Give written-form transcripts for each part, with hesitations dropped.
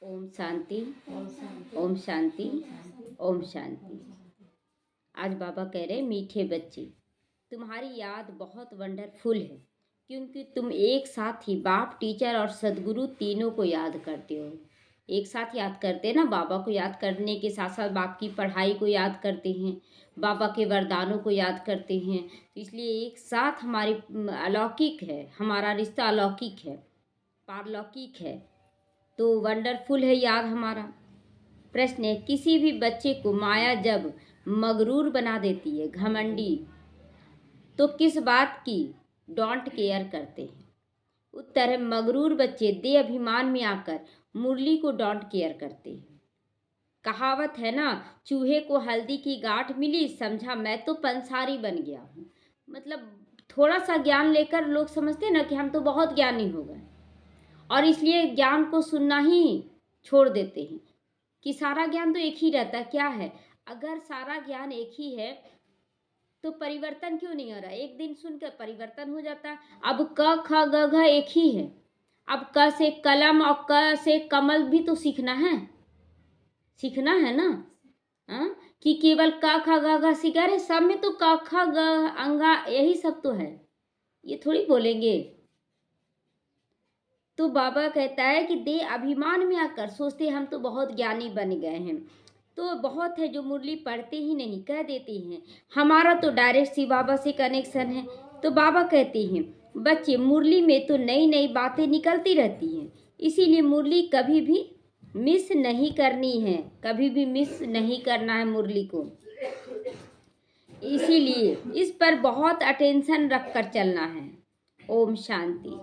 ओम शांति। ओम शांति। ओम शांति। आज बाबा कह रहे मीठे बच्चे, तुम्हारी याद बहुत वंडरफुल है क्योंकि तुम एक साथ ही बाप, टीचर और सदगुरु तीनों को याद करते हो। एक साथ याद करते हैं ना, बाबा को याद करने के साथ साथ बाप की पढ़ाई को याद करते हैं, बाबा के वरदानों को याद करते हैं। तो इसलिए एक साथ हमारी अलौकिक है, हमारा रिश्ता अलौकिक है, पारलौकिक है, तो वंडरफुल है याद हमारा। प्रश्न है, किसी भी बच्चे को माया जब मगरूर बना देती है, घमंडी, तो किस बात की डोंट केयर करते हैं? उत्तर है, मगरूर बच्चे दे अभिमान में आकर मुरली को डोंट केयर करते हैं। कहावत है ना, चूहे को हल्दी की गांठ मिली, समझा मैं तो पंसारी बन गया हूँ। मतलब थोड़ा सा ज्ञान लेकर लोग समझते हैं ना कि हम तो बहुत ज्ञानी हो गए, और इसलिए ज्ञान को सुनना ही छोड़ देते हैं कि सारा ज्ञान तो एक ही रहता है। क्या है, अगर सारा ज्ञान एक ही है तो परिवर्तन क्यों नहीं हो रहा? एक दिन सुनकर परिवर्तन हो जाता है। अब क ख ग घ एक ही है, अब क से कलम और क से कमल भी तो सीखना है ना। कि केवल क ख ग घ सीखा रहे, सब में तो क ख ग अंगा यही सब तो है, ये थोड़ी बोलेंगे। तो बाबा कहता है कि दे अभिमान में आकर सोचते हम तो बहुत ज्ञानी बन गए हैं। तो बहुत है जो मुरली पढ़ते ही नहीं, कह देते हैं हमारा तो डायरेक्ट शिव बाबा से कनेक्शन है। तो बाबा कहते हैं बच्चे, मुरली में तो नई नई बातें निकलती रहती हैं, इसीलिए मुरली कभी भी मिस नहीं करनी है, कभी भी मिस नहीं करना है मुरली को। इसीलिए इस पर बहुत अटेंशन रख कर चलना है। ओम शांति।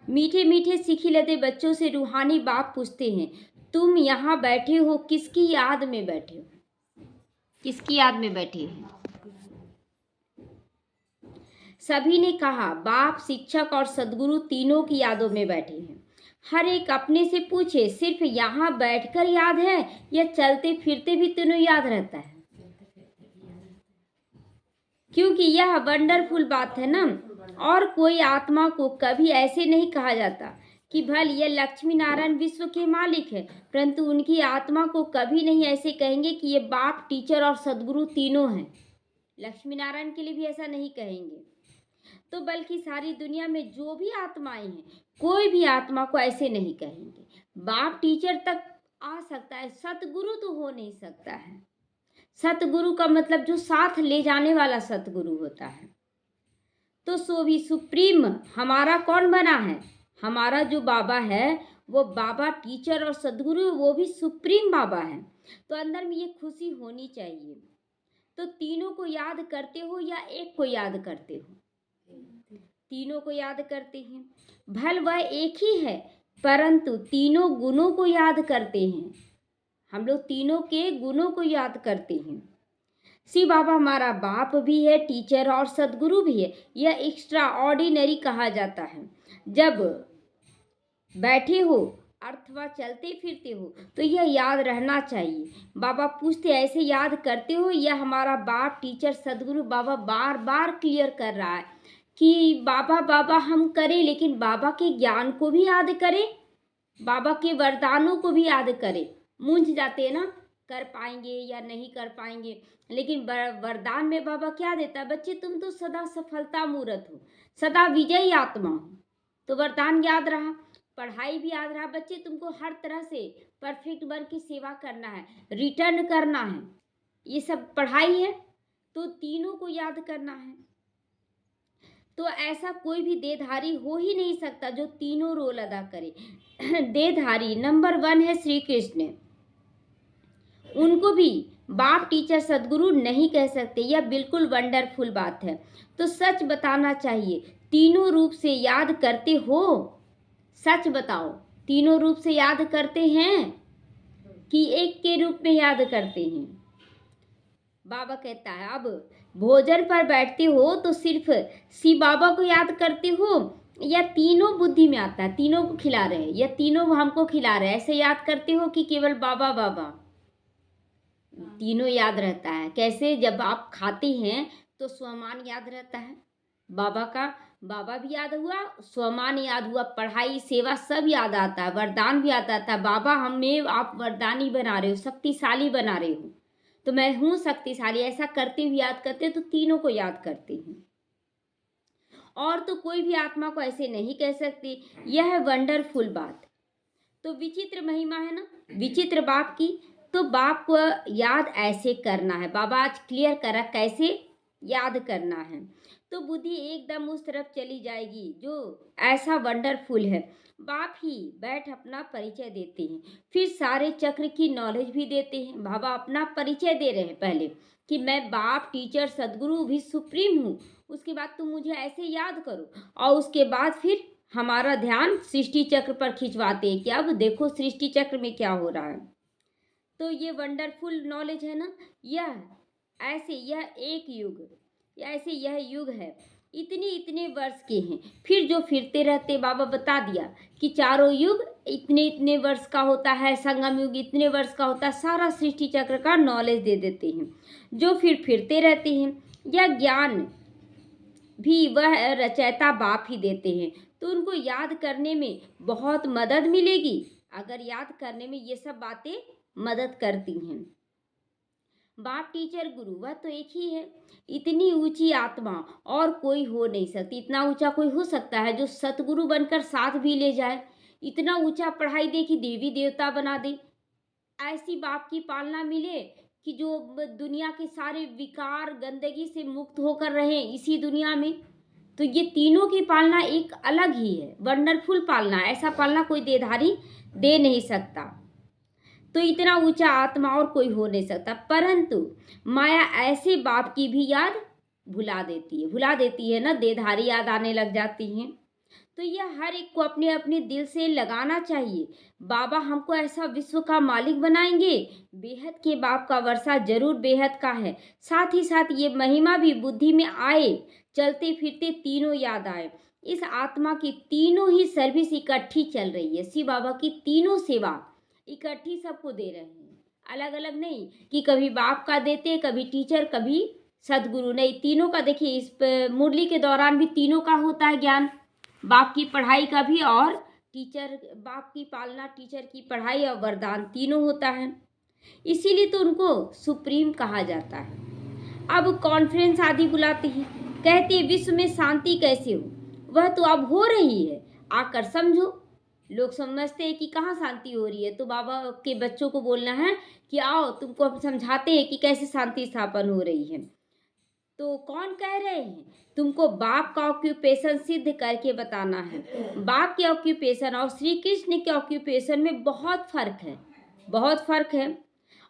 मीठे मीठे सिखिलते बच्चों से रूहानी बाप पूछते हैं, तुम यहाँ बैठे हो किसकी याद में बैठे हो? किसकी याद में बैठे हैं? सभी ने कहा बाप, शिक्षक और सदगुरु तीनों की यादों में बैठे हैं। हर एक अपने से पूछे, सिर्फ यहाँ बैठकर याद है या चलते फिरते भी तीनों याद रहता है? क्योंकि यह वंडरफुल बात है ना। और कोई आत्मा को कभी ऐसे नहीं कहा जाता कि भल यह लक्ष्मी नारायण विश्व के मालिक है, परंतु उनकी आत्मा को कभी नहीं ऐसे कहेंगे कि ये बाप, टीचर और सदगुरु तीनों हैं। लक्ष्मी नारायण के लिए भी ऐसा नहीं कहेंगे। तो बल्कि सारी दुनिया में जो भी आत्माएं हैं, कोई भी आत्मा को ऐसे नहीं कहेंगे। बाप, टीचर तक आ सकता है, सतगुरु तो हो नहीं सकता है। सतगुरु का मतलब जो साथ ले जाने वाला सतगुरु होता है। तो सो भी सुप्रीम हमारा कौन बना है? हमारा जो बाबा है वो बाबा, टीचर और सदगुरु, वो भी सुप्रीम बाबा है। तो अंदर में ये खुशी होनी चाहिए। तो तीनों को याद करते हो या एक को याद करते हो? तीनों को याद करते हैं। भल वह एक ही है, परंतु तीनों गुणों को याद करते हैं। हम लोग तीनों के गुणों को याद करते हैं। शिव बाबा हमारा बाप भी है, टीचर और सदगुरु भी है। यह एक्स्ट्रा ऑर्डिनरी कहा जाता है। जब बैठे हो अथवा चलते फिरते हो तो यह याद रहना चाहिए। बाबा पूछते ऐसे याद करते हो? यह हमारा बाप, टीचर, सदगुरु बाबा बार बार क्लियर कर रहा है कि बाबा बाबा हम करें, लेकिन बाबा के ज्ञान को भी याद करें, बाबा के वरदानों को भी याद करें। मूंझ जाते हैं ना, कर पाएंगे या नहीं कर पाएंगे, लेकिन वरदान में बाबा क्या देता है? बच्चे तुम तो सदा सफलता मूर्त हो, सदा विजयी आत्मा हो। तो वरदान याद रहा, पढ़ाई भी याद रहा। बच्चे तुमको हर तरह से परफेक्ट बन की सेवा करना है, रिटर्न करना है, ये सब पढ़ाई है। तो तीनों को याद करना है। तो ऐसा कोई भी देहधारी हो ही नहीं सकता जो तीनों रोल अदा करे। देहधारी नंबर 1 है श्री कृष्ण, उनको भी बाप, टीचर, सदगुरु नहीं कह सकते। यह बिल्कुल वंडरफुल बात है। तो सच बताना चाहिए, तीनों रूप से याद करते हो? सच बताओ, तीनों रूप से याद करते हैं कि एक के रूप में याद करते हैं? बाबा कहता है अब भोजन पर बैठते हो तो सिर्फ शिव बाबा को याद करते हो या तीनों बुद्धि में आता है, तीनों को खिला रहे हैं या तीनों हमको खिला रहे हैं, ऐसे याद करते हो कि केवल बाबा बाबा? तीनों याद रहता है। कैसे? जब आप खाते हैं तो स्वमान याद रहता है बाबा का, बाबा भी याद हुआ, स्वमान याद हुआ, पढ़ाई सेवा सब याद आता है, वरदान भी आता था। बाबा हमें आप वरदानी बना रहे हो, शक्तिशाली बना रहे हो, तो मैं हूँ शक्तिशाली। ऐसा करते हुए याद करते तो तीनों को याद करते हैं। और तो कोई भी आत्मा को ऐसे नहीं कह सकती। यह है वंडरफुल बात। तो विचित्र महिमा है ना विचित्र बाप की। तो बाप को याद ऐसे करना है। बाबा आज क्लियर करा कैसे याद करना है। तो बुद्धि एकदम उस तरफ चली जाएगी जो ऐसा वंडरफुल है। बाप ही बैठ अपना परिचय देते हैं, फिर सारे चक्र की नॉलेज भी देते हैं। बाबा अपना परिचय दे रहे हैं पहले कि मैं बाप, टीचर, सदगुरु भी सुप्रीम हूँ। उसके बाद तुम मुझे ऐसे याद करो, और उसके बाद फिर हमारा ध्यान सृष्टि चक्र पर खिंचवाते हैं कि अब देखो सृष्टि चक्र में क्या हो रहा है। तो ये वंडरफुल नॉलेज है ना। यह ऐसे यह एक युग, ऐसे यह युग है, इतने इतने वर्ष के हैं। फिर जो फिरते रहते, बाबा बता दिया कि चारों युग इतने इतने वर्ष का होता है, संगम युग इतने वर्ष का होता है। सारा सृष्टि चक्र का नॉलेज दे देते हैं जो फिर फिरते रहते हैं। यह ज्ञान भी वह रचयिता बाप ही देते हैं। तो उनको याद करने में बहुत मदद मिलेगी। अगर याद करने में ये सब बातें मदद करती हैं। बाप, टीचर, गुरु वह तो एक ही है। इतनी ऊंची आत्मा और कोई हो नहीं सकती। इतना ऊंचा कोई हो सकता है जो सतगुरु बनकर साथ भी ले जाए। इतना ऊंचा पढ़ाई दे कि देवी देवता बना दे। ऐसी बाप की पालना मिले कि जो दुनिया के सारे विकार गंदगी से मुक्त होकर रहे इसी दुनिया में। तो ये तीनों की पालना एक अलग ही है, वंडरफुल पालना। ऐसा पालना कोई देधारी दे नहीं सकता। तो इतना ऊंचा आत्मा और कोई हो नहीं सकता। परंतु माया ऐसे बाप की भी याद भुला देती है ना। देधारी याद आने लग जाती हैं। तो यह हर एक को अपने अपने दिल से लगाना चाहिए। बाबा हमको ऐसा विश्व का मालिक बनाएंगे। बेहद के बाप का वर्षा जरूर बेहद का है। साथ ही साथ ये महिमा भी बुद्धि में आए, चलते फिरते तीनों याद आए। इस आत्मा की तीनों ही सर्विस इकट्ठी चल रही है। शिव बाबा की तीनों सेवा इकट्ठी सबको दे रहे हैं, अलग अलग नहीं कि कभी बाप का देते, कभी टीचर, कभी सदगुरु। नहीं, तीनों का देखिए। इस मुरली के दौरान भी तीनों का होता है ज्ञान। बाप की पढ़ाई का भी, और टीचर, बाप की पालना, टीचर की पढ़ाई और वरदान तीनों होता है। इसीलिए तो उनको सुप्रीम कहा जाता है। अब कॉन्फ्रेंस आदि बुलाते हैं, कहते हैं विश्व में शांति कैसे हो। वह तो अब हो रही है, आकर समझो। लोग समझते हैं कि कहाँ शांति हो रही है। तो बाबा के बच्चों को बोलना है कि आओ तुमको हम समझाते हैं कि कैसे शांति स्थापन हो रही है। तो कौन कह रहे हैं? तुमको बाप का ऑक्यूपेशन सिद्ध करके बताना है। बाप के ऑक्यूपेशन और श्री कृष्ण के ऑक्यूपेशन में बहुत फर्क है, बहुत फर्क है।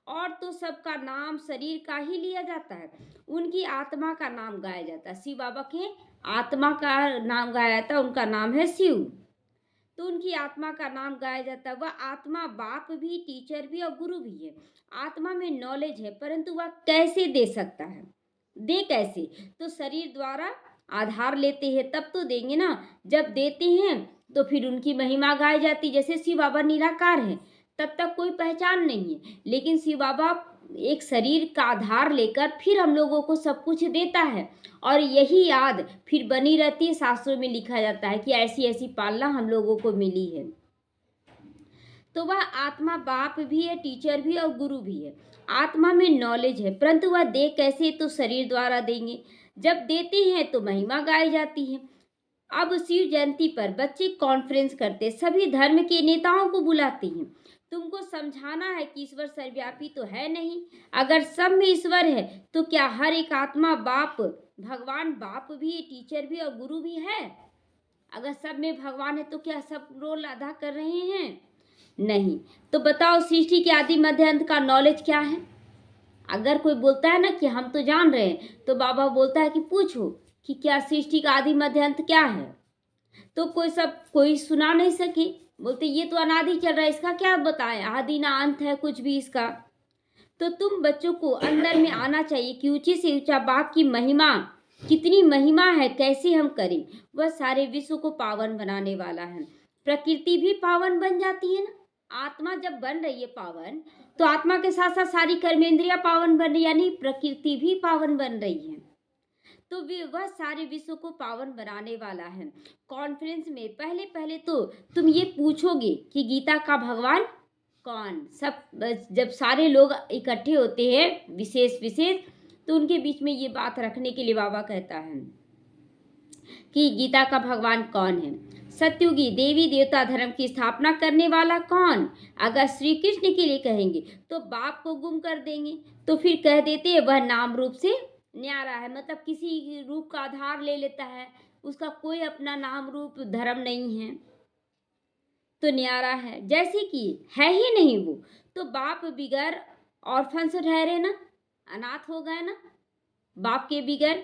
और तो सबका नाम शरीर का ही लिया जाता है, उनकी आत्मा का नाम गाया जाता है। शिव बाबा के आत्मा का नाम गाया जाता है, उनका नाम है शिव। तो उनकी आत्मा का नाम गाया जाता है। वह आत्मा बाप भी, टीचर भी और गुरु भी है। आत्मा में नॉलेज है, परंतु वह कैसे दे सकता है? दे कैसे? तो शरीर द्वारा आधार लेते हैं तब तो देंगे ना। जब देते हैं तो फिर उनकी महिमा गाई जाती। जैसे शिव बाबा निराकार है, तब तक कोई पहचान नहीं है, लेकिन शिव बाबा एक शरीर का आधार लेकर फिर हम लोगों को सब कुछ देता है। और यही याद फिर बनी रहती है। शास्त्रों में लिखा जाता है कि ऐसी ऐसी पालना हम लोगों को मिली है। तो वह आत्मा बाप भी है, टीचर भी और गुरु भी है। आत्मा में नॉलेज है, परंतु वह दे कैसे? तो शरीर द्वारा देंगे। जब देते हैं तो महिमा गाई जाती है। अब शिव जयंती पर बच्चे कॉन्फ्रेंस करते, सभी धर्म के नेताओं को बुलाते हैं। तुमको समझाना है कि ईश्वर सर्वव्यापी तो है नहीं। अगर सब में ईश्वर है तो क्या हर एक आत्मा बाप, भगवान बाप भी, टीचर भी और गुरु भी है? अगर सब में भगवान है तो क्या सब रोल अदा कर रहे हैं? नहीं। तो बताओ सृष्टि के आदि मध्य अंत का नॉलेज क्या है? अगर कोई बोलता है ना कि हम तो जान रहे हैं, तो बाबा बोलता है कि पूछो कि क्या सृष्टि का आदि मध्य अंत क्या है? तो कोई सुना नहीं सके। बोलते ये तो अनादि चल रहा है, इसका क्या बताएं? आदि ना अंत है कुछ भी इसका। तो तुम बच्चों को अंदर में आना चाहिए कि ऊंची से ऊंचा बाप की महिमा, कितनी महिमा है, कैसे हम करें। वह सारे विश्व को पावन बनाने वाला है। प्रकृति भी पावन बन जाती है ना। आत्मा जब बन रही है पावन, तो आत्मा के साथ साथ सारी कर्मेंद्रियां पावन बन रही, यानी प्रकृति भी पावन बन रही है। तो वह सारे विश्व को पावन बनाने वाला है। कॉन्फ्रेंस में पहले पहले तो तुम ये पूछोगे कि गीता का भगवान कौन। सब जब सारे लोग इकट्ठे होते हैं विशेष विशेष, तो उनके बीच में ये बात रखने के लिए बाबा कहता है कि गीता का भगवान कौन है। सत्युगी देवी देवता धर्म की स्थापना करने वाला कौन। अगर श्री कृष्ण के लिए कहेंगे तो बाप को गुम कर देंगे, तो फिर कह देते हैं वह नाम रूप से न्यारा है, मतलब किसी रूप का आधार ले लेता है, उसका कोई अपना नाम रूप धर्म नहीं है, तो न्यारा है। जैसे कि है ही नहीं वो, तो बाप बिगर ऑर्फन से ठहरे ना, अनाथ हो गए ना बाप के बिगर।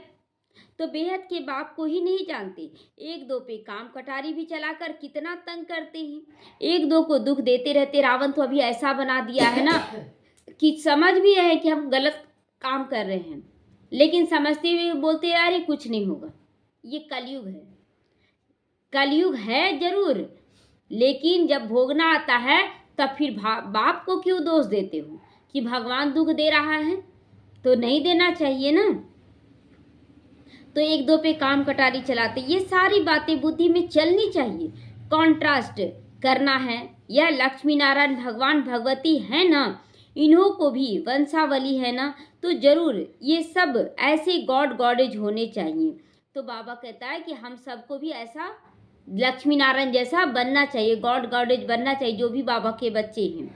तो बेहद के बाप को ही नहीं जानते। एक दो पे काम कटारी भी चलाकर कितना तंग करते हैं, एक दो को दुख देते रहते। रावण तो अभी ऐसा बना दिया है ना कि समझ भी है कि हम गलत काम कर रहे हैं, लेकिन समझते हुए बोलते यार ये कुछ नहीं होगा। ये कलयुग है, कलयुग है जरूर, लेकिन जब भोगना आता है तब फिर बाप को क्यों दोष देते हो कि भगवान दुख दे रहा है, तो नहीं देना चाहिए ना। तो एक दो पे काम कटारी चलाते, ये सारी बातें बुद्धि में चलनी चाहिए। कॉन्ट्रास्ट करना है। यह लक्ष्मी नारायण भगवान भगवती है ना, इन्हों को भी वंशावली है ना, तो जरूर ये सब ऐसे गॉड गॉडेज होने चाहिए। तो बाबा कहता है कि हम सबको भी ऐसा लक्ष्मी नारायण जैसा बनना चाहिए, गॉड गॉडेज बनना चाहिए, जो भी बाबा के बच्चे हैं।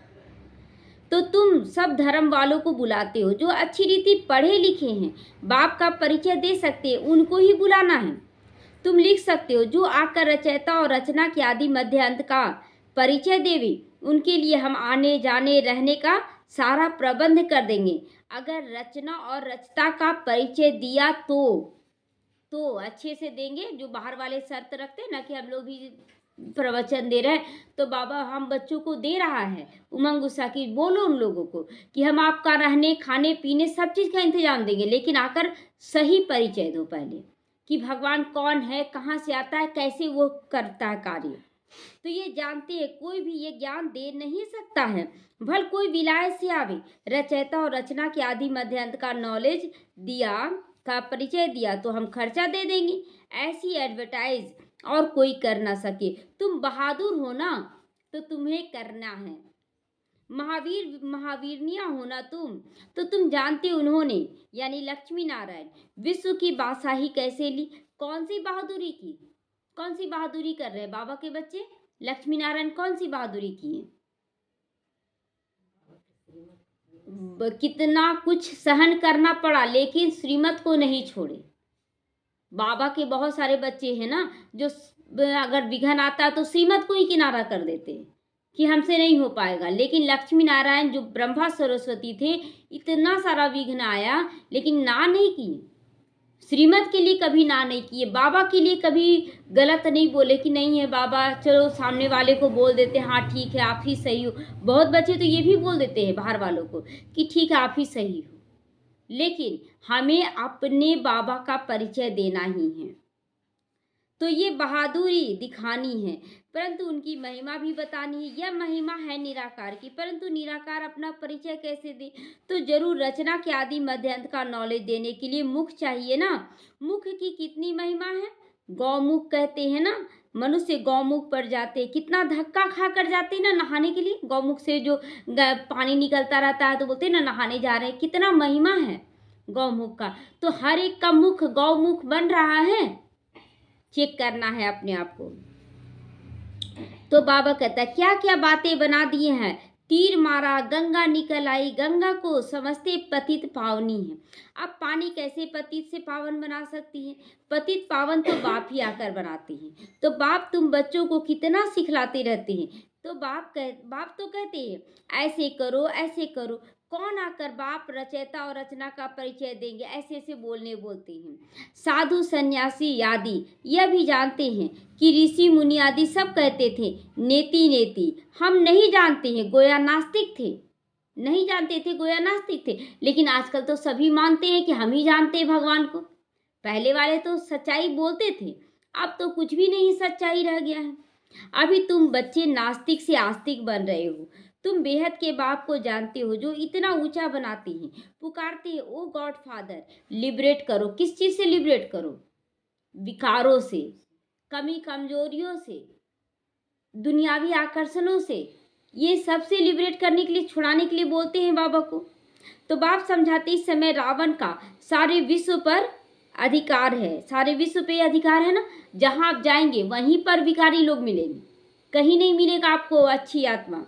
तो तुम सब धर्म वालों को बुलाते हो जो अच्छी रीति पढ़े लिखे हैं, बाप का परिचय दे सकते हैं, उनको ही बुलाना है। तुम लिख सकते हो जो आकर रचयिता और रचना के आदि मध्य अंत का परिचय देवे, उनके लिए हम आने जाने रहने का सारा प्रबंध कर देंगे। अगर रचना और रचता का परिचय दिया तो अच्छे से देंगे। जो बाहर वाले शर्त रखते हैं ना कि हम लोग भी प्रवचन दे रहे हैं, तो बाबा हम बच्चों को दे रहा है उमंग उत्साह की, बोलो उन लोगों को कि हम आपका रहने खाने पीने सब चीज़ का इंतजाम देंगे, लेकिन आकर सही परिचय दो पहले कि भगवान कौन है, कहाँ से आता है, कैसे वो करता है कार्य। तो ये जानते हैं, कोई भी ये ज्ञान दे नहीं सकता है, भल कोई विलायत से आवे। रचयिता और रचना के आदि मध्य अंत का नॉलेज दिया, का परिचय दिया तो हम खर्चा दे देंगे। ऐसी एडवर्टाइज और कोई कर ना सके। तुम बहादुर हो ना, तो तुम्हें करना है। महावीरनिया होना तो तुम जानते उन्होंने यानी लक्ष्मी नारायण विश्व की बादशाही कैसे ली। कौन सी बहादुरी की, कौन सी बहादुरी कर रहे हैं बाबा के बच्चे। लक्ष्मी नारायण कौन सी बहादुरी की है, कितना कुछ सहन करना पड़ा, लेकिन श्रीमत को नहीं छोड़े। बाबा के बहुत सारे बच्चे हैं ना जो अगर विघन आता है तो श्रीमत को ही किनारा कर देते हैं कि हमसे नहीं हो पाएगा, लेकिन लक्ष्मी नारायण जो ब्रह्मा सरस्वती थे, इतना सारा विघ्न आया लेकिन ना नहीं किए, श्रीमत के लिए कभी ना नहीं किए, बाबा के लिए कभी गलत नहीं बोले कि नहीं है बाबा, चलो सामने वाले को बोल देते हैं हाँ ठीक है आप ही सही हो। बहुत बच्चे तो ये भी बोल देते हैं बाहर वालों को कि ठीक है आप ही सही हो, लेकिन हमें अपने बाबा का परिचय देना ही है। तो ये बहादुरी दिखानी है, परंतु उनकी महिमा भी बतानी है। यह महिमा है निराकार की, परंतु निराकार अपना परिचय कैसे दे, तो जरूर रचना के आदि मध्य अंत का नॉलेज देने के लिए मुख चाहिए ना। मुख की कितनी महिमा है, गौमुख कहते हैं ना, मनुष्य गौमुख पर जाते, कितना धक्का खा कर जाते हैं ना नहाने के लिए, गौमुख से जो पानी निकलता रहता है तो बोलते हैं ना नहाने जा रहे हैं, कितना महिमा है गौमुख का। तो हर एक का मुख गौमुख बन रहा है, चेक करना है अपने आप को। तो बाबा कहता है क्या क्या बातें बना दिए हैं, तीर मारा गंगा निकल आई, गंगा को समझते पतित पावनी है। अब पानी कैसे पतित से पावन बना सकती है, पतित पावन तो बाप ही आकर बनाते हैं। तो बाप तुम बच्चों को कितना सिखलाते रहते हैं, तो बाप तो कहते हैं ऐसे करो ऐसे करो, कौन आकर बाप रचयिता और रचना का परिचय देंगे, ऐसे ऐसे बोलते हैं। साधु सन्यासी आदि यह भी जानते हैं कि ऋषि मुनि आदि सब कहते थे नेति नेति, हम नहीं जानते हैं, गोया नास्तिक थे, नहीं जानते थे, गोया नास्तिक थे। लेकिन आजकल तो सभी मानते हैं कि हम ही जानते हैं भगवान को। पहले वाले तो सच्चाई बोलते थे, अब तो कुछ भी नहीं सच्चाई रह गया है। अभी तुम बच्चे नास्तिक से आस्तिक बन रहे हो, तुम बेहद के बाप को जानते हो जो इतना ऊंचा बनाते हैं, पुकारते हैं ओ गॉड फादर, लिबरेट करो। किस चीज से लिबरेट करो? विकारों से, कमी कमजोरियों से, दुनियावी आकर्षणों से, ये सब से लिबरेट करने के लिए, छुड़ाने के लिए बोलते हैं बाबा को। तो बाप समझाते इस समय रावण का सारे विश्व पर अधिकार है, सारे विश्व पे अधिकार है ना। जहां आप जाएंगे वहीं पर विकारी लोग मिलेंगे, कहीं नहीं मिलेगा आपको अच्छी आत्मा।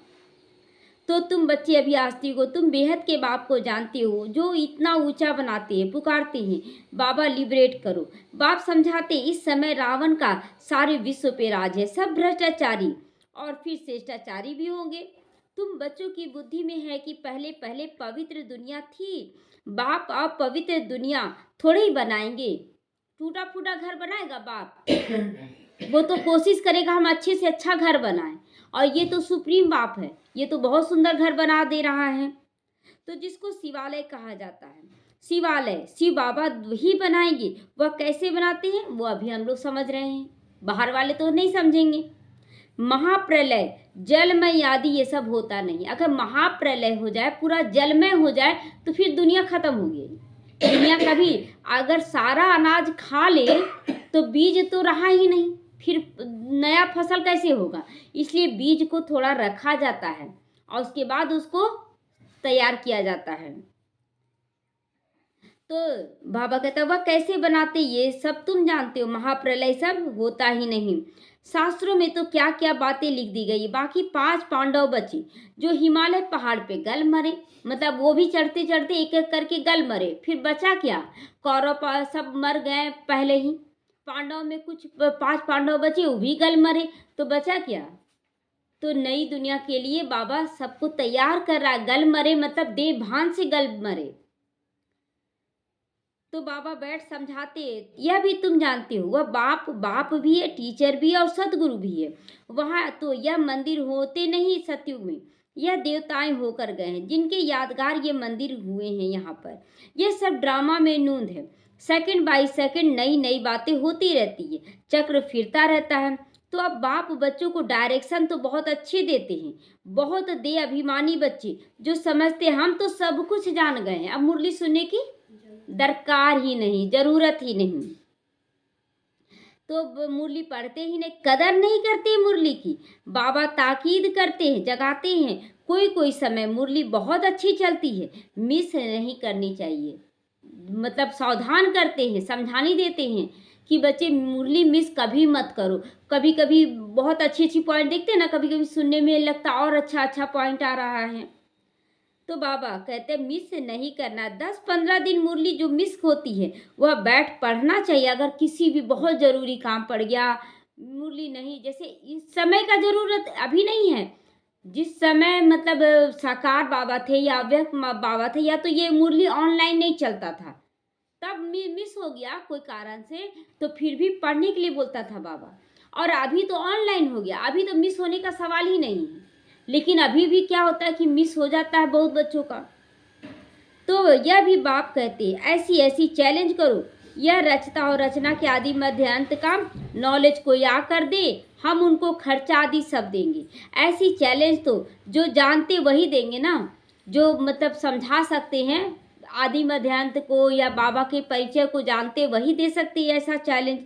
तो तुम बच्चे अभी आस्तिक हो, तुम बेहद के बाप को जानते हो जो इतना ऊंचा बनाते हैं, पुकारते हैं बाबा लिबरेट करो। बाप समझाते इस समय रावण का सारे विश्व पे राज है, सब भ्रष्टाचारी और फिर श्रेष्ठाचारी भी होंगे। तुम बच्चों की बुद्धि में है कि पहले पहले पवित्र दुनिया थी। बाप अब पवित्र दुनिया थोड़े ही बनाएंगे, टूटा फूटा घर बनाएगा बाप? वो तो कोशिश करेगा हम अच्छे से अच्छा घर बनाएं। और ये तो सुप्रीम बाप है, ये तो बहुत सुंदर घर बना दे रहा है। तो जिसको शिवालय कहा जाता है, शिवालय शिव बाबा ही बनाएंगे। वह कैसे बनाते हैं वो अभी हम लोग समझ रहे हैं, बाहर वाले तो नहीं समझेंगे। महाप्रलय, जलमय आदि ये सब होता नहीं। अगर महाप्रलय हो जाए, पूरा जलमय हो जाए, तो फिर दुनिया खत्म हो गई। दुनिया कभी अगर सारा अनाज खा ले तो बीज तो रहा ही नहीं, फिर नया फसल कैसे होगा? इसलिए बीज को थोड़ा रखा जाता है और उसके बाद उसको तैयार किया जाता है। तो बाबा कहता वह कैसे बनाते ये सब तुम जानते हो, महाप्रलय सब होता ही नहीं। शास्त्रों में तो क्या क्या बातें लिख दी गई। बाकी 5 पांडव बचे जो हिमालय पहाड़ पे गल मरे, मतलब वो भी चढ़ते चढ़ते एक एक करके गल मरे। फिर बचा क्या? कौरव सब मर गए पहले ही। पांडव में कुछ 5 पांडव बचे, वो भी गल मरे, तो बचा क्या? तो नई दुनिया के लिए बाबा सबको तैयार कर रहा है। गल मरे मतलब देह भान से गल मरे। तो बाबा बैठ समझाते, यह भी तुम जानते हो वह बाप भी है, टीचर भी है और सदगुरु भी है। वहाँ तो यह मंदिर होते नहीं सतयुग में, यह देवताएं होकर गए हैं जिनके यादगार ये मंदिर हुए हैं। यहाँ पर यह सब ड्रामा में नूंद है। सेकंड बाय सेकंड नई नई बातें होती रहती है, चक्र फिरता रहता है। तो अब बाप बच्चों को डायरेक्शन तो बहुत अच्छे देते हैं, बहुत दे अभिमानी बच्चे जो समझते हम तो सब कुछ जान गए हैं, अब मुरली सुनने की दरकार ही नहीं, जरूरत ही नहीं। तो मुरली पढ़ते ही नहीं, कदर नहीं करते मुरली की। बाबा ताकीद करते हैं, जगाते हैं। कोई कोई समय मुरली बहुत अच्छी चलती है, मिस नहीं करनी चाहिए। मतलब सावधान करते हैं, समझानी देते हैं कि बच्चे मुरली मिस कभी मत करो। कभी कभी बहुत अच्छी अच्छी पॉइंट देखते हैं ना, कभी कभी सुनने में लगता और अच्छा अच्छा पॉइंट आ रहा है। तो बाबा कहते हैं मिस नहीं करना। 10-15 दिन मुरली जो मिस होती है वह बैठ पढ़ना चाहिए। अगर किसी भी बहुत ज़रूरी काम पड़ गया, मुरली नहीं, जैसे इस समय का ज़रूरत अभी नहीं है, जिस समय मतलब साकार बाबा थे या अव्यक्त बाबा थे, या तो ये मुरली ऑनलाइन नहीं चलता था, तब मिस हो गया कोई कारण से तो फिर भी पढ़ने के लिए बोलता था बाबा। और अभी तो ऑनलाइन हो गया, अभी तो मिस होने का सवाल ही नहीं है। लेकिन अभी भी क्या होता है कि मिस हो जाता है बहुत बच्चों का। तो यह भी बाप कहते हैं ऐसी ऐसी चैलेंज करो, यह रचता और रचना के आदि मध्य अंत का नॉलेज कोई आकर दे, हम उनको खर्चा आदि सब देंगे। ऐसी चैलेंज तो जो जानते वही देंगे ना, जो मतलब समझा सकते हैं आदि मध्य अंत को या बाबा के परिचय को जानते वही दे सकते हैं ऐसा चैलेंज।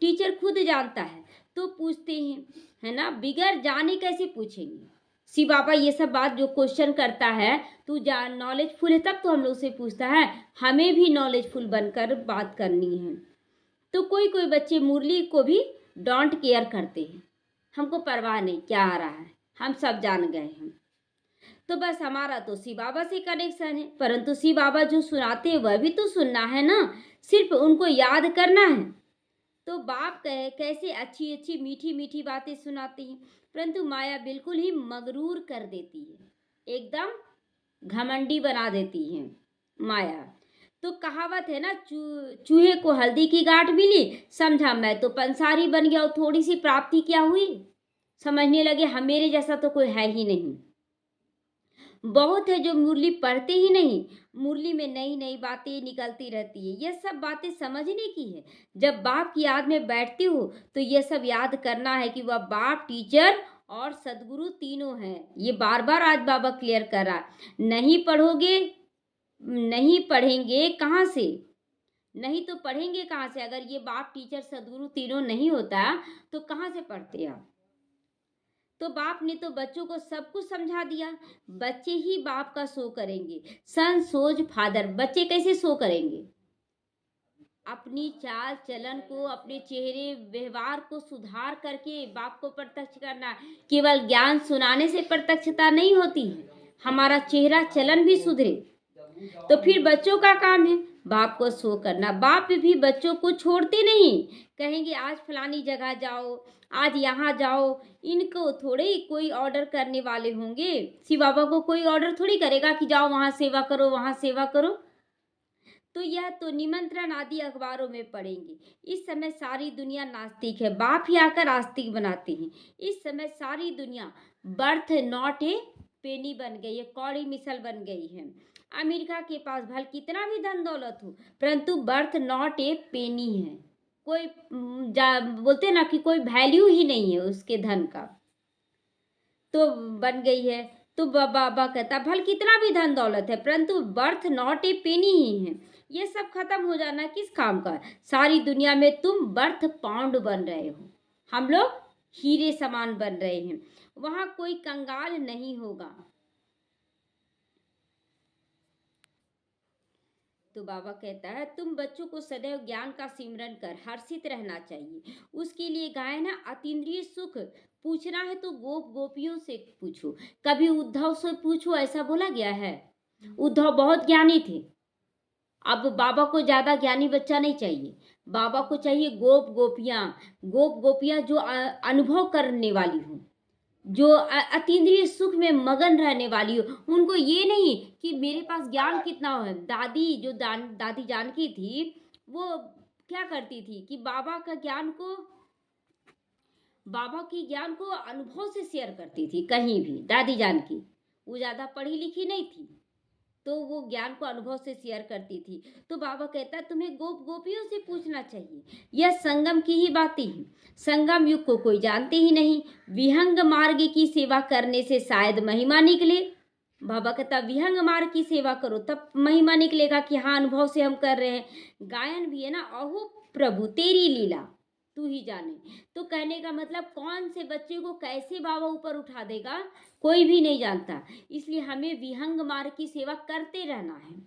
टीचर खुद जानता है तो पूछते हैं, है ना, बिगैर जाने कैसे पूछेंगे। शिव बाबा ये सब बात जो क्वेश्चन करता है, तू जान नॉलेजफुल है तब तो हम लोग से पूछता है, हमें भी नॉलेजफुल बनकर बात करनी है। तो कोई कोई बच्चे मुरली को भी डोंट केयर करते हैं, हमको परवाह नहीं क्या आ रहा है, हम सब जान गए हैं। तो बस हमारा तो शिव बाबा से कनेक्शन है, परंतु शिव बाबा जो सुनाते हैं वह भी तो सुनना है ना, सिर्फ उनको याद करना है। तो बाप कैसे अच्छी अच्छी मीठी मीठी बातें सुनाते हैं, परंतु माया बिल्कुल ही मगरूर कर देती है, एकदम घमंडी बना देती है माया। तो कहावत है ना, चूहे को हल्दी की गांठ मिली, समझा मैं तो पंसारी बन गया और थोड़ी सी प्राप्ति क्या हुई, समझने लगे हम मेरे जैसा तो कोई है ही नहीं। बहुत है जो मुरली पढ़ते ही नहीं, मुरली में नई नई बातें निकलती रहती है। यह सब बातें समझने की है। जब बाप की याद में बैठते हो तो यह सब याद करना है कि वह बाप टीचर और सदगुरु तीनों हैं। ये बार बार आज बाबा क्लियर कर रहा है। नहीं पढ़ोगे, नहीं पढ़ेंगे कहाँ से, नहीं तो पढ़ेंगे कहाँ से? अगर ये बाप टीचर सदगुरु तीनों नहीं होता तो कहाँ से पढ़ते आप? तो बाप ने तो बच्चों को सब कुछ समझा दिया। बच्चे ही बाप का शो करेंगे। सन सोज फादर, बच्चे कैसे शो करेंगे? अपनी चाल चलन को, अपने चेहरे व्यवहार को सुधार करके बाप को प्रत्यक्ष करना। केवल ज्ञान सुनाने से प्रत्यक्षता नहीं होती है, हमारा चेहरा चलन भी सुधरे। तो फिर बच्चों का काम है बाप को शो करना। बाप भी बच्चों को छोड़ते नहीं, कहेंगे आज फलानी जगह जाओ, आज यहाँ जाओ। इनको थोड़े ही कोई ऑर्डर करने वाले होंगे। शिव बाबा को कोई ऑर्डर थोड़ी करेगा कि जाओ वहाँ सेवा करो, वहाँ सेवा करो। तो यह तो निमंत्रण आदि अखबारों में पढ़ेंगे। इस समय सारी दुनिया नास्तिक है, बाप ही आकर आस्तिक बनाते हैं। इस समय सारी दुनिया बर्थ नॉट ए पेनी बन गई है, कौड़ी मिसल बन गई है। अमेरिका के पास भले कितना भी धन दौलत हो, परंतु बर्थ नॉट ए पेनी है। कोई बोलते ना कि कोई वैल्यू ही नहीं है उसके धन का, तो बन गई है। तो बाबा कहता भल कितना भी धन दौलत है, परंतु बर्थ नॉट ए पेनी ही है। ये सब खत्म हो जाना किस काम का? सारी दुनिया में तुम बर्थ पाउंड बन रहे हो, हम लोग हीरे समान बन रहे हैं। वहां कोई कंगाल नहीं होगा। तो बाबा कहता है तुम बच्चों को सदैव ज्ञान का सिमरन कर हर्षित रहना चाहिए। उसके लिए गायन है अतीन्द्रिय सुख। पूछना है तो गोप गोपियों से पूछो, कभी उद्धव से पूछो ऐसा बोला गया है? उद्धव बहुत ज्ञानी थे। अब बाबा को ज्यादा ज्ञानी बच्चा नहीं चाहिए, बाबा को चाहिए गोप गोपियां। गोप गोपियां जो अनुभव करने वाली हो, जो अतीन्द्रिय सुख में मगन रहने वाली हो। उनको ये नहीं कि मेरे पास ज्ञान कितना है। दादी जो दादी जानकी थी, वो क्या करती थी कि बाबा की ज्ञान को अनुभव से शेयर करती थी। कहीं भी दादी जानकी, वो ज़्यादा पढ़ी लिखी नहीं थी, तो वो ज्ञान को अनुभव से शेयर करती थी। तो बाबा कहता है तुम्हें गोप गोपियों से पूछना चाहिए। यह संगम की ही बातें हैं। संगम युग को कोई जानते ही नहीं। विहंग मार्ग की सेवा करने से शायद महिमा निकले। बाबा कहता विहंग मार्ग की सेवा करो तब महिमा निकलेगा कि हाँ अनुभव से हम कर रहे हैं। गायन भी है ना, अहो प्रभु तेरी लीला तू ही जाने। तो कहने का मतलब कौन से बच्चे को कैसे बाबा ऊपर उठा देगा कोई भी नहीं जानता। इसलिए हमें विहंग मार्ग की सेवा करते रहना है।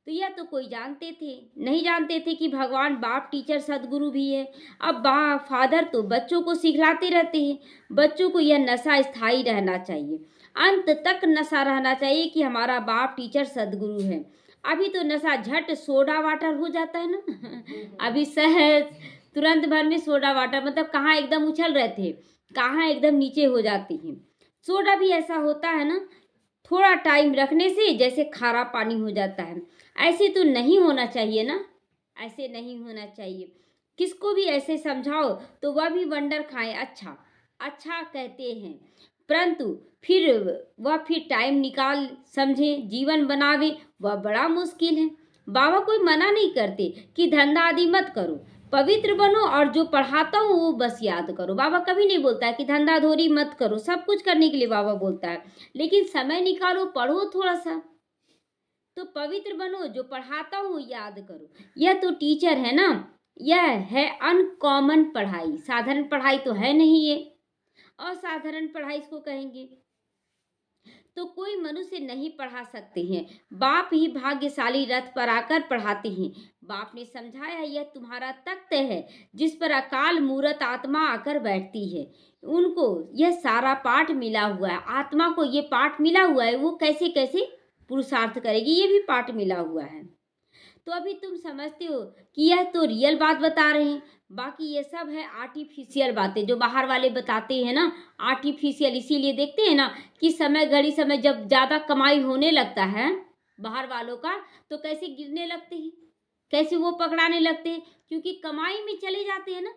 तो यह तो कोई जानते थे नहीं जानते थे कि भगवान बाप टीचर सदगुरु भी है। अब फादर तो बच्चों को सिखलाते रहते हैं। बच्चों को यह नशा स्थायी रहना चाहिए, अंत तक नशा रहना चाहिए कि हमारा बाप टीचर सदगुरु है। अभी तो नशा झट सोडा वाटर हो जाता है ना अभी सहज तुरंत भर में सोडा वाटर, मतलब कहाँ एकदम उछल रहे थे, कहाँ एकदम नीचे हो जाती हैं। सोडा भी ऐसा होता है ना, थोड़ा टाइम रखने से जैसे खारा पानी हो जाता है। ऐसे तो नहीं होना चाहिए ना, ऐसे नहीं होना चाहिए। किसको भी ऐसे समझाओ तो वह भी वंडर खाए, अच्छा अच्छा कहते हैं, परंतु फिर टाइम निकाल समझे जीवन बनावे, वह बड़ा मुश्किल है। बाबा कोई मना नहीं करते कि धंधा आदि मत करो, पवित्र बनो और जो पढ़ाता हूँ वो बस याद करो। बाबा कभी नहीं बोलता है कि धंधा धोरी मत करो, सब कुछ करने के लिए बाबा बोलता है, लेकिन समय निकालो, पढ़ो थोड़ा सा। तो पवित्र बनो, जो पढ़ाता हूँ याद करो। यह तो टीचर है ना, यह है अनकॉमन पढ़ाई। साधारण पढ़ाई तो है नहीं ये, असाधारण पढ़ाई इसको कहेंगे। तो कोई मनुष्य नहीं पढ़ा सकते हैं, बाप ही भाग्यशाली रथ पर आकर पढ़ाते हैं। बाप ने समझाया यह तुम्हारा तख्त है जिस पर अकाल मूरत आत्मा आकर बैठती है। उनको यह सारा पाठ मिला हुआ है, आत्मा को ये पाठ मिला हुआ है, वो कैसे कैसे पुरुषार्थ करेगी ये भी पाठ मिला हुआ है। तो अभी तुम समझते हो कि यह तो रियल बात बता रहे हैं, बाकी ये सब है आर्टिफिशियल बातें जो बाहर वाले बताते हैं ना, आर्टिफिशियल। इसीलिए देखते हैं ना कि समय घड़ी समय जब ज़्यादा कमाई होने लगता है बाहर वालों का, तो कैसे गिरने लगते हैं, कैसे वो पकड़ाने लगते हैं, क्योंकि कमाई में चले जाते हैं ना।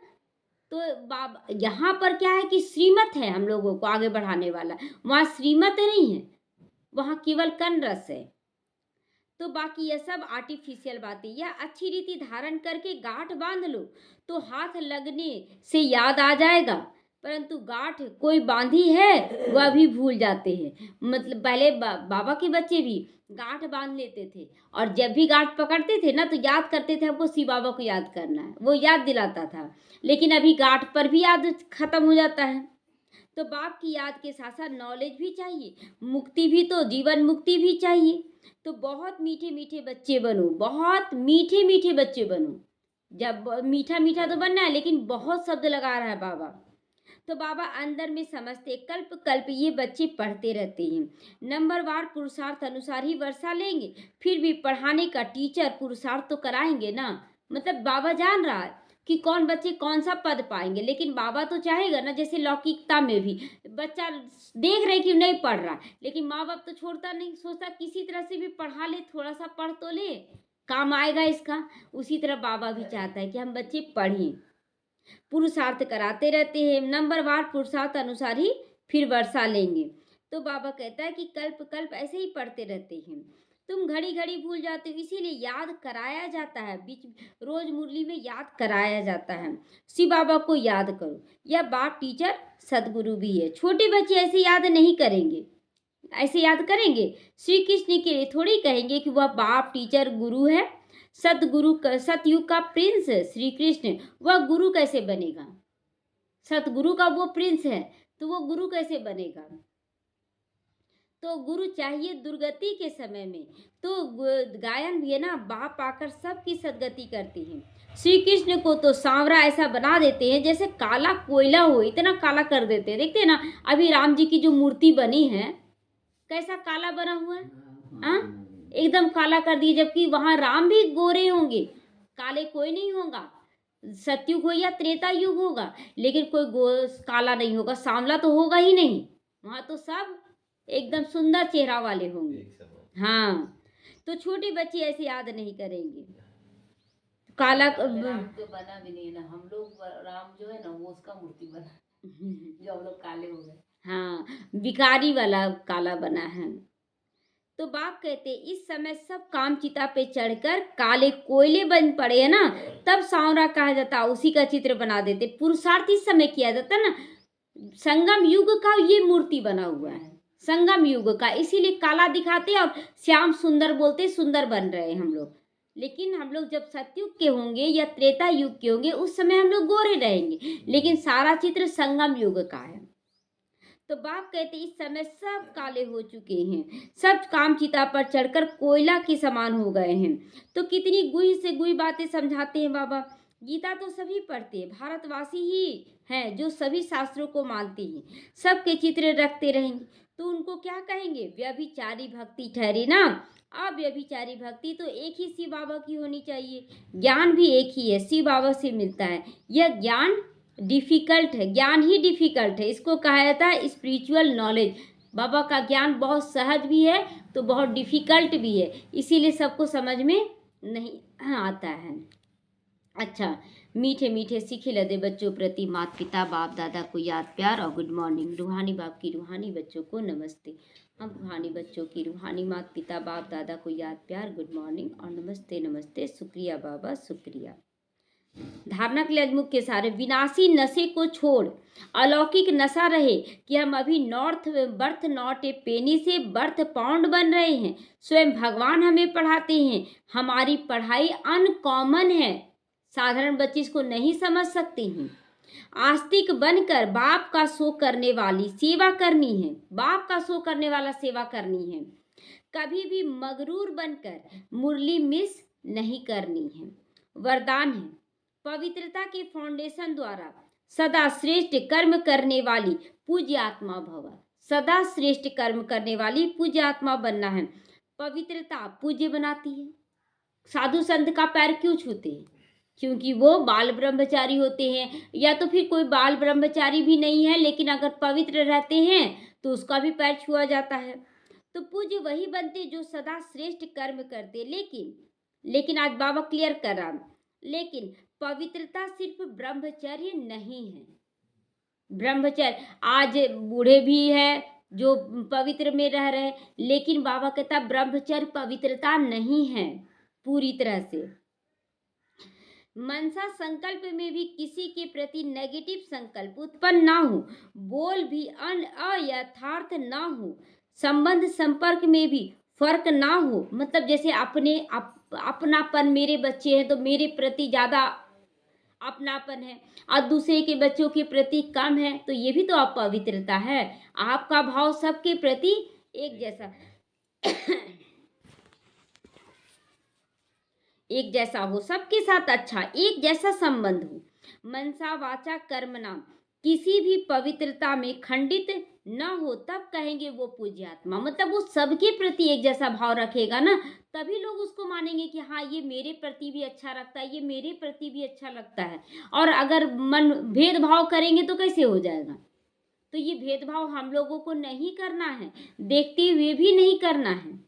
तो बाबा यहाँ पर क्या है कि श्रीमत है हम लोगों को आगे बढ़ाने वाला, वहाँ श्रीमत नहीं है, वहाँ केवल कन रस है। तो बाकी ये सब आर्टिफिशियल बातें। या अच्छी रीति धारण करके गांठ बांध लो तो हाथ लगने से याद आ जाएगा। परंतु गांठ कोई बांधी है वह भी भूल जाते हैं। मतलब पहले बाबा के बच्चे भी गांठ बांध लेते थे, और जब भी गांठ पकड़ते थे ना तो याद करते थे हमको शिव बाबा को याद करना है, वो याद दिलाता था। लेकिन अभी गांठ पर भी याद खत्म हो जाता है। तो बाप की याद के साथ साथ नॉलेज भी चाहिए, मुक्ति भी, तो जीवन मुक्ति भी चाहिए। तो बहुत मीठे मीठे बच्चे बनो, बहुत मीठे मीठे बच्चे बनो। जब मीठा मीठा तो बनना है, लेकिन बहुत शब्द लगा रहा है बाबा। तो बाबा अंदर में समझते, कल्प कल्प ये बच्चे पढ़ते रहते हैं। नंबरवार पुरुषार्थ अनुसार ही वर्षा लेंगे, फिर भी पढ़ाने का टीचर पुरुषार्थ तो कराएंगे ना। मतलब बाबा जान रहा है कि कौन बच्चे कौन सा पद पाएंगे, लेकिन बाबा तो चाहेगा ना, जैसे लौकिकता में भी बच्चा देख रहे कि नहीं पढ़ रहा, लेकिन माँ बाप तो छोड़ता नहीं, सोचता किसी तरह से भी पढ़ा ले, थोड़ा सा पढ़ तो ले, काम आएगा इसका। उसी तरह बाबा भी चाहता है कि हम बच्चे पढ़ें, पुरुषार्थ कराते रहते हैं। नंबरवार पुरुषार्थ अनुसार ही फिर वर्षा लेंगे। तो बाबा कहता है कि कल्प कल्प ऐसे ही पढ़ते रहते हैं, तुम घड़ी घड़ी भूल जाते हो, इसीलिए याद कराया जाता है, बीच रोज मुरली में याद कराया जाता है। शिव बाबा को याद करो, यह बाप टीचर सदगुरु भी है। छोटे बच्चे ऐसे याद नहीं करेंगे, ऐसे याद करेंगे श्री कृष्ण के लिए थोड़ी कहेंगे कि वह बाप टीचर गुरु है। सतगुरु का, सतयुग का प्रिंस श्री कृष्ण, वह गुरु कैसे बनेगा? सतगुरु का वो प्रिंस है, तो वो गुरु कैसे बनेगा? तो गुरु चाहिए दुर्गति के समय में। तो गायन भी है ना, बाप आकर सबकी सदगति करती है। श्री कृष्ण को तो सांवरा ऐसा बना देते हैं जैसे काला कोयला हो, इतना काला कर देते हैं। देखते हैं ना अभी राम जी की जो मूर्ति बनी है, कैसा काला बना हुआ है, एकदम काला कर दिए, जबकि वहां राम भी गोरे होंगे, काले कोई नहीं होगा। सतयुग हो या त्रेता युग होगा, लेकिन कोई काला नहीं होगा, सांवला तो होगा ही नहीं। वहां तो सब एकदम सुंदर चेहरा वाले होंगे। हाँ, तो छोटे बच्चे ऐसे याद नहीं करेंगे। काला राम तो बना भी नहीं है ना, हम लोग राम जो है ना वो उसका मूर्ति बना जो हम लोग काले हो गए। हाँ, विकारी वाला काला बना है। तो बाप कहते इस समय सब काम चिता पे चढ़कर काले कोयले बन पड़े है ना, तब सांवरा कहा जाता, उसी का चित्र बना देते। पुरुषार्थ इस समय किया जाता ना, संगम युग का ये मूर्ति बना हुआ है, संगम युग का, इसीलिए काला दिखाते और श्याम सुंदर बोलते, सुंदर बन रहे हैं हम लोग। लेकिन हम लोग जब सतयुग के होंगे या त्रेता युग के होंगे, उस समय हम लोग गोरे रहेंगे, लेकिन सारा चित्र संगम युग का है। तो बाप कहते इस समय सब काले हो चुके हैं, सब काम चिता पर चढ़कर कोयला के समान हो गए हैं। तो कितनी गुही से गुही बातें समझाते हैं बाबा। गीता तो सभी पढ़ते हैं, भारतवासी ही हैं जो सभी शास्त्रों को मानते हैं, सबके चित्र रखते रहेंगे, तो उनको क्या कहेंगे? व्यभिचारी भक्ति ठहरी ना। अव्यभिचारी भक्ति तो एक ही शिव बाबा की होनी चाहिए, ज्ञान भी एक ही है, शिव बाबा से मिलता है। यह ज्ञान डिफिकल्ट है, ज्ञान ही डिफिकल्ट है, इसको कहा जाता है स्पिरिचुअल नॉलेज। बाबा का ज्ञान बहुत सहज भी है तो बहुत डिफिकल्ट भी है, इसीलिए सबको समझ में नहीं आता है। अच्छा, मीठे मीठे सीखे लदे बच्चों प्रति माता पिता बाप दादा को याद प्यार और गुड मॉर्निंग। रूहानी बाप की रूहानी बच्चों को नमस्ते। हम रूहानी बच्चों की रूहानी माता पिता बाप दादा को याद प्यार, गुड मॉर्निंग और नमस्ते नमस्ते, शुक्रिया बाबा शुक्रिया। धारणा के लिए अजमुख के सारे विनाशी नशे को छोड़ अलौकिक नशा रहे कि हम अभी नॉर्थ बर्थ नॉट ए पेनी से बर्थ पाउंड बन रहे हैं। स्वयं भगवान हमें पढ़ाते हैं, हमारी पढ़ाई अनकॉमन है, साधारण बच्चे इसको नहीं समझ सकते हैं। आस्तिक बनकर बाप का शो करने वाली सेवा करनी है, बाप का शो करने वाला सेवा करनी है। कभी भी मगरूर बनकर मुरली मिस नहीं करनी है। वरदान है, पवित्रता के फाउंडेशन द्वारा सदा श्रेष्ठ कर्म करने वाली पूज्य आत्मा भव। सदा श्रेष्ठ कर्म करने वाली पूज्य आत्मा बनना है। पवित्रता पूज्य बनाती है। साधु संत का पैर क्यों छूते हैं? क्योंकि वो बाल ब्रह्मचारी होते हैं, या तो फिर कोई बाल ब्रह्मचारी भी नहीं है लेकिन अगर पवित्र रहते हैं तो उसका भी पैर छुआ जाता है। तो पूज्य वही बनते जो सदा श्रेष्ठ कर्म करते। लेकिन आज बाबा क्लियर कर रहा, लेकिन पवित्रता सिर्फ ब्रह्मचर्य नहीं है। ब्रह्मचर्य आज बूढ़े भी है जो पवित्र में रह रहे, लेकिन बाबा कहता ब्रह्मचर्य पवित्रता नहीं है पूरी तरह से। मनसा संकल्प में भी किसी के प्रति नेगेटिव संकल्प उत्पन्न ना हो, बोल भी अयथार्थ ना हो, संबंध संपर्क में भी फर्क ना हो। मतलब जैसे अपनापन, मेरे बच्चे हैं तो मेरे प्रति ज़्यादा अपनापन है और दूसरे के बच्चों के प्रति कम है, तो ये भी तो अपवित्रता है। आपका भाव सबके प्रति एक जैसा एक जैसा हो, सबके साथ अच्छा एक जैसा संबंध हो। मनसा वाचा कर्म नाम किसी भी पवित्रता में खंडित न हो, तब कहेंगे वो पूज्य आत्मा। मतलब वो सबके प्रति एक जैसा भाव रखेगा ना, तभी लोग उसको मानेंगे कि हाँ ये मेरे प्रति भी अच्छा रखता है, ये मेरे प्रति भी अच्छा लगता है। और अगर मन भेदभाव करेंगे तो कैसे हो जाएगा। तो ये भेदभाव हम लोगों को नहीं करना है, देखते हुए भी नहीं करना है।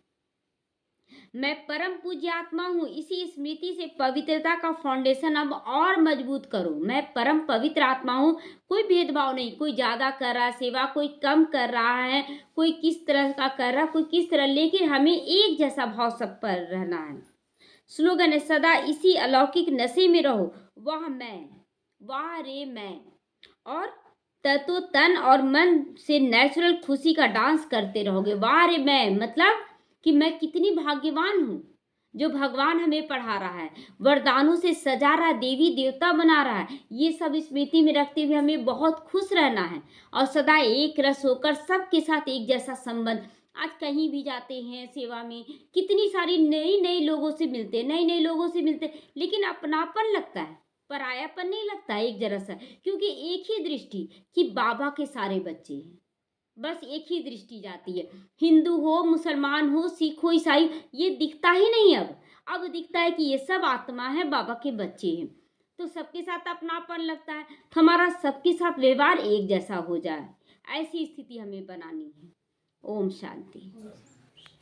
मैं परम पूज्य आत्मा हूँ, इसी स्मृति से पवित्रता का फाउंडेशन अब और मजबूत करो। मैं परम पवित्र आत्मा हूँ, कोई भेदभाव नहीं, कोई ज़्यादा कर रहा है सेवा, कोई कम कर रहा है, कोई किस तरह का कर रहा, कोई किस तरह, लेकिन हमें एक जैसा भाव सब पर रहना है। स्लोगन है, सदा इसी अलौकिक नशे में रहो, वह मैं, वाह रे मैं, और तत्व तन और मन से नेचुरल खुशी का डांस करते रहोगे। वाह रे मैं मतलब कि मैं कितनी भाग्यवान हूँ, जो भगवान हमें पढ़ा रहा है, वरदानों से सजा रहा है, देवी देवता बना रहा है। ये सब स्मृति में रखते हुए हमें बहुत खुश रहना है और सदा एक रस होकर सबके साथ एक जैसा संबंध। आज कहीं भी जाते हैं सेवा में, कितनी सारी नई लोगों से मिलते, नए लोगों से मिलते, लेकिन अपनापन लगता है, परायापन नहीं लगता एक जरा सा, क्योंकि एक ही दृष्टि कि बाबा के सारे बच्चे हैं, बस एक ही दृष्टि जाती है। हिंदू हो, मुसलमान हो, सिख हो, ईसाई, ये दिखता ही नहीं। अब दिखता है कि ये सब आत्मा है, बाबा के बच्चे हैं, तो सबके साथ अपनापन लगता है, तो हमारा सबके साथ व्यवहार एक जैसा हो जाए, ऐसी स्थिति हमें बनानी है। ओम शांति।